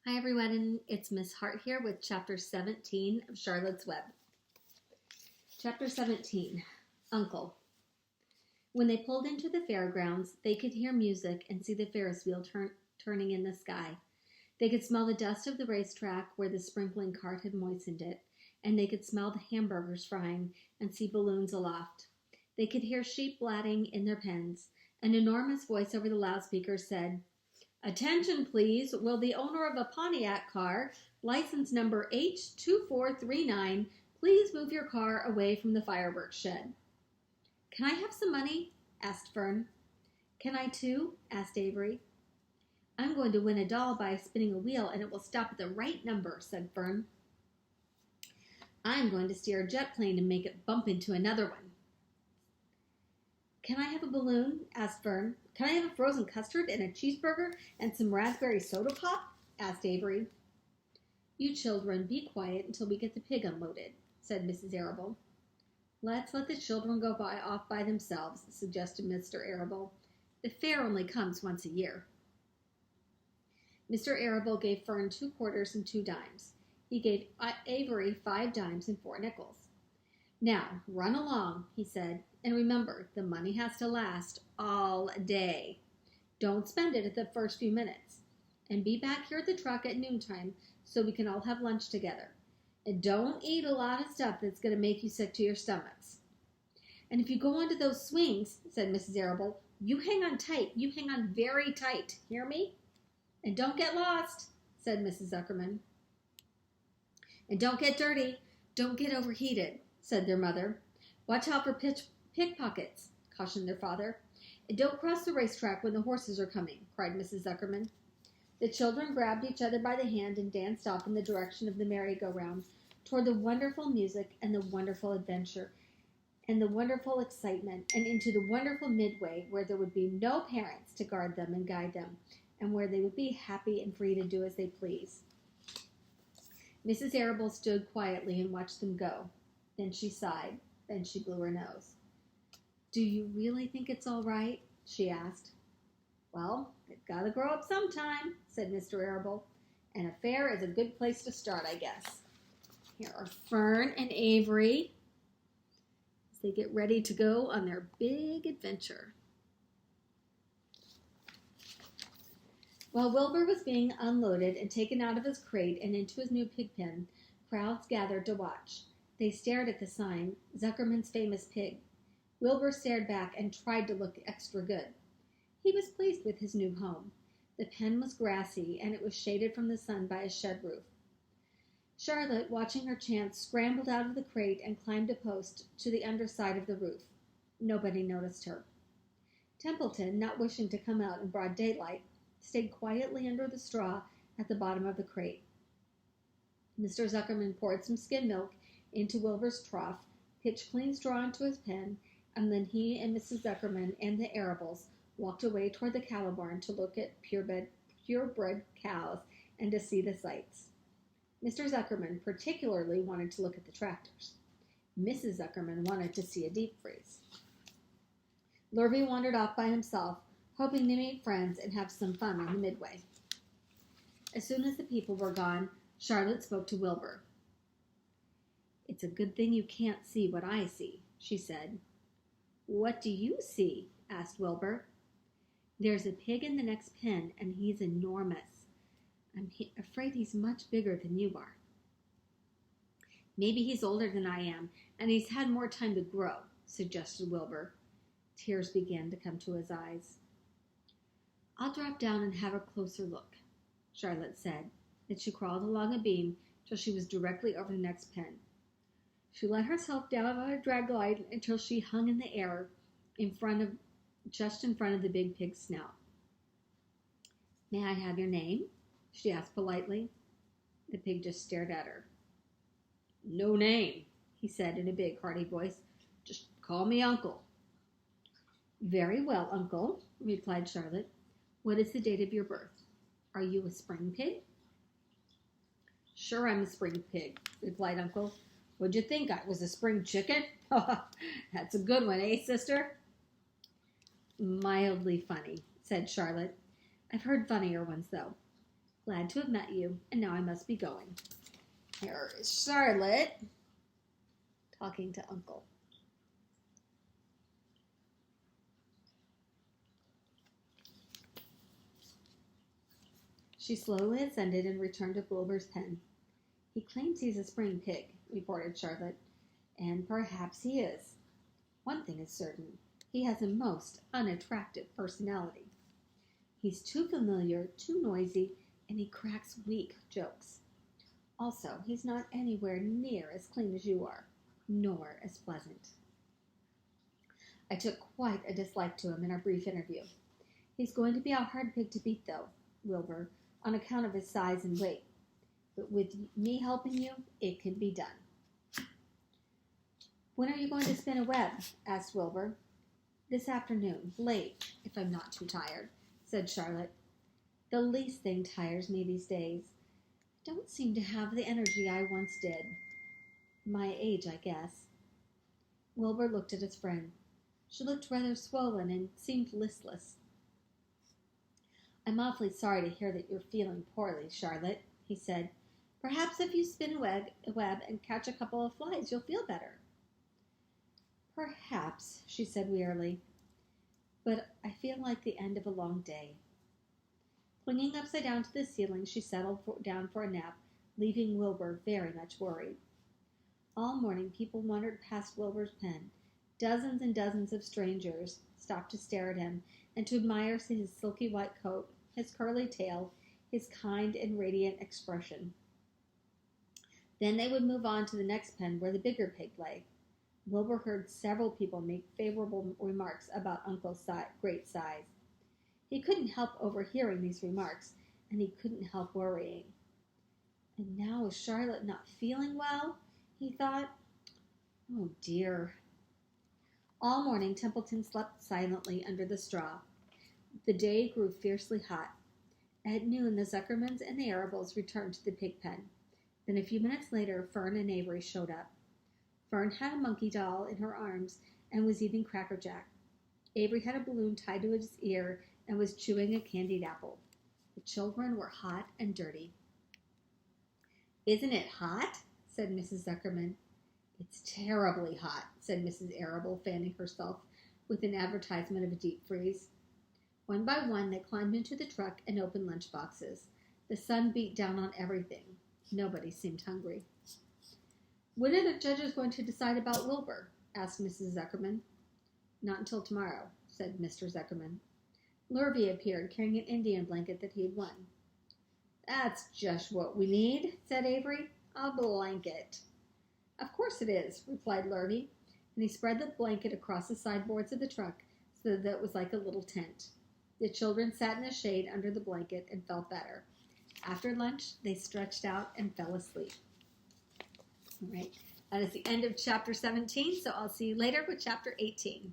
Hi everyone, it's Miss Hart here with Chapter 17 of Charlotte's Web. Chapter 17, Uncle. When they pulled into the fairgrounds, they could hear music and see the Ferris wheel turning in the sky. They could smell the dust of the racetrack where the sprinkling cart had moistened it, and they could smell the hamburgers frying and see balloons aloft. They could hear sheep blatting in their pens. An enormous voice over the loudspeaker said, "Attention, please. Will the owner of a Pontiac car, license number H2439, please move your car away from the fireworks shed?" "Can I have some money?" asked Fern. "Can I too?" asked Avery. "I'm going to win a doll by spinning a wheel, and it will stop at the right number," said Fern. "I'm going to steer a jet plane and make it bump into another one." "Can I have a balloon?" asked Fern. "Can I have a frozen custard and a cheeseburger and some raspberry soda pop?" asked Avery. "You children, be quiet until we get the pig unloaded," said Mrs. Arable. "Let's let the children go off by themselves," suggested Mr. Arable. "The fair only comes once a year." Mr. Arable gave Fern 2 quarters and 2 dimes. He gave Avery 5 dimes and 4 nickels. "Now, run along," he said, "and remember, the money has to last all day. Don't spend it at the first few minutes. And be back here at the truck at noontime so we can all have lunch together. And don't eat a lot of stuff that's going to make you sick to your stomachs. And if you go onto those swings," said Mrs. Arable, "you hang on tight. You hang on very tight. Hear me? And don't get lost," said Mrs. Zuckerman. "And don't get dirty. Don't get overheated," said their mother. "Watch out for pickpockets," cautioned their father. "And don't cross the racetrack when the horses are coming," cried Mrs. Zuckerman. The children grabbed each other by the hand and danced off in the direction of the merry-go-round, toward the wonderful music and the wonderful adventure and the wonderful excitement, and into the wonderful midway where there would be no parents to guard them and guide them, and where they would be happy and free to do as they please. Mrs. Arable stood quietly and watched them go. Then she sighed. Then she blew her nose. "Do you really think it's all right?" she asked. "Well, they've got to grow up sometime," said Mr. Arable, "and a fair is a good place to start, I guess." Here are Fern and Avery as they get ready to go on their big adventure. While Wilbur was being unloaded and taken out of his crate and into his new pig pen, crowds gathered to watch. They stared at the sign, "Zuckerman's Famous Pig." Wilbur stared back and tried to look extra good. He was pleased with his new home. The pen was grassy, and it was shaded from the sun by a shed roof. Charlotte, watching her chance, scrambled out of the crate and climbed a post to the underside of the roof. Nobody noticed her. Templeton, not wishing to come out in broad daylight, stayed quietly under the straw at the bottom of the crate. Mr. Zuckerman poured some skim milk into Wilbur's trough, pitched clean straw into his pen, and then he and Mrs. Zuckerman and the Arables walked away toward the cattle barn to look at purebred cows and to see the sights. Mr. Zuckerman particularly wanted to look at the tractors. Mrs. Zuckerman wanted to see a deep freeze. Lurvy wandered off by himself, hoping to meet friends and have some fun on the midway. As soon as the people were gone, Charlotte spoke to Wilbur. "It's a good thing you can't see what I see," she said. "What do you see?" asked Wilbur. "There's a pig in the next pen, and he's enormous. I'm afraid he's much bigger than you are." "Maybe he's older than I am, and he's had more time to grow," suggested Wilbur. Tears began to come to his eyes. "I'll drop down and have a closer look," Charlotte said. Then she crawled along a beam till she was directly over the next pen. She let herself down on a drag line until she hung in the air just in front of the big pig's snout. "May I have your name?" she asked politely. The pig just stared at her. "No name," he said in a big, hearty voice. "Just call me Uncle." "Very well, Uncle," replied Charlotte. "What is the date of your birth? Are you a spring pig?" "Sure, I'm a spring pig," replied Uncle. "What'd you think? I was a spring chicken?" "That's a good one, eh, sister?" "Mildly funny," said Charlotte. "I've heard funnier ones, though. Glad to have met you, and now I must be going. Here is Charlotte talking to Uncle. She slowly ascended and returned to Wilbur's pen. He claims he's a spring pig, reported Charlotte, and perhaps he is. One thing is certain, he has a most unattractive personality. He's too familiar, too noisy, and he cracks weak jokes. Also, he's not anywhere near as clean as you are, nor as pleasant. I took quite a dislike to him in our brief interview. He's going to be a hard pig to beat, though, Wilbur, on account of his size and weight. But with me helping you, it can be done. When are you going to spin a web? Asked Wilbur. This afternoon, late, if I'm not too tired, said Charlotte. The least thing tires me these days. I don't seem to have the energy I once did. My age, I guess. Wilbur looked at his friend. She looked rather swollen and seemed listless. I'm awfully sorry to hear that you're feeling poorly, Charlotte, he said. Perhaps if you spin a web and catch a couple of flies, you'll feel better. Perhaps, she said wearily, but I feel like the end of a long day. Clinging upside down to the ceiling, she settled down for a nap, leaving Wilbur very much worried. All morning, people wandered past Wilbur's pen. Dozens and dozens of strangers stopped to stare at him and to admire his silky white coat, his curly tail, his kind and radiant expression. Then they would move on to the next pen where the bigger pig lay. Wilbur heard several people make favorable remarks about Uncle's great size. He couldn't help overhearing these remarks, and he couldn't help worrying. And now is Charlotte not feeling well? He thought. Oh, dear. All morning, Templeton slept silently under the straw. The day grew fiercely hot. At noon, the Zuckermans and the Arables returned to the pig pen. Then a few minutes later, Fern and Avery showed up. Fern had a monkey doll in her arms and was eating Cracker Jack. Avery had a balloon tied to his ear and was chewing a candied apple. The children were hot and dirty. Isn't it hot? Said Mrs. Zuckerman. It's terribly hot, said Mrs. Arable, fanning herself with an advertisement of a deep freeze. One by one, they climbed into the truck and opened lunch boxes. The sun beat down on everything. Nobody seemed hungry. When are the judges going to decide about Wilbur? Asked Mrs. Zuckerman. Not until tomorrow, said Mr. Zuckerman. Lurvy appeared, carrying an Indian blanket that he had won. That's just what we need, said Avery. A blanket. Of course it is, replied Lurvy, and he spread the blanket across the sideboards of the truck so that it was like a little tent. The children sat in the shade under the blanket and felt better. After lunch, they stretched out and fell asleep. All right, that is the end of chapter 17, so I'll see you later with chapter 18.